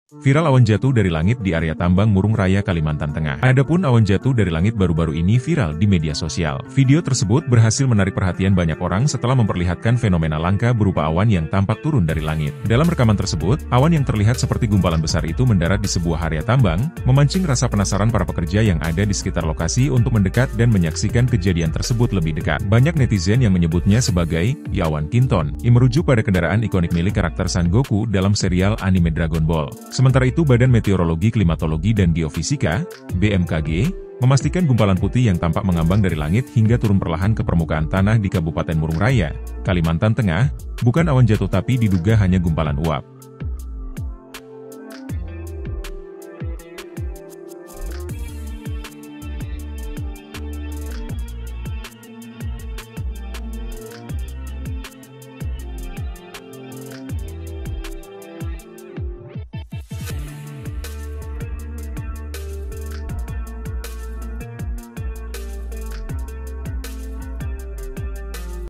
Viral awan jatuh dari langit di area tambang Murung Raya Kalimantan Tengah. Adapun awan jatuh dari langit baru-baru ini viral di media sosial. Video tersebut berhasil menarik perhatian banyak orang setelah memperlihatkan fenomena langka berupa awan yang tampak turun dari langit. Dalam rekaman tersebut, awan yang terlihat seperti gumpalan besar itu mendarat di sebuah area tambang, memancing rasa penasaran para pekerja yang ada di sekitar lokasi untuk mendekat dan menyaksikan kejadian tersebut lebih dekat. Banyak netizen yang menyebutnya sebagai Awan Kinton, yang merujuk pada kendaraan ikonik milik karakter Son Goku dalam serial anime Dragon Ball. Sementara itu, Badan Meteorologi Klimatologi dan Geofisika, BMKG, memastikan gumpalan putih yang tampak mengambang dari langit hingga turun perlahan ke permukaan tanah di Kabupaten Murung Raya, Kalimantan Tengah, bukan awan jatuh tapi diduga hanya gumpalan uap.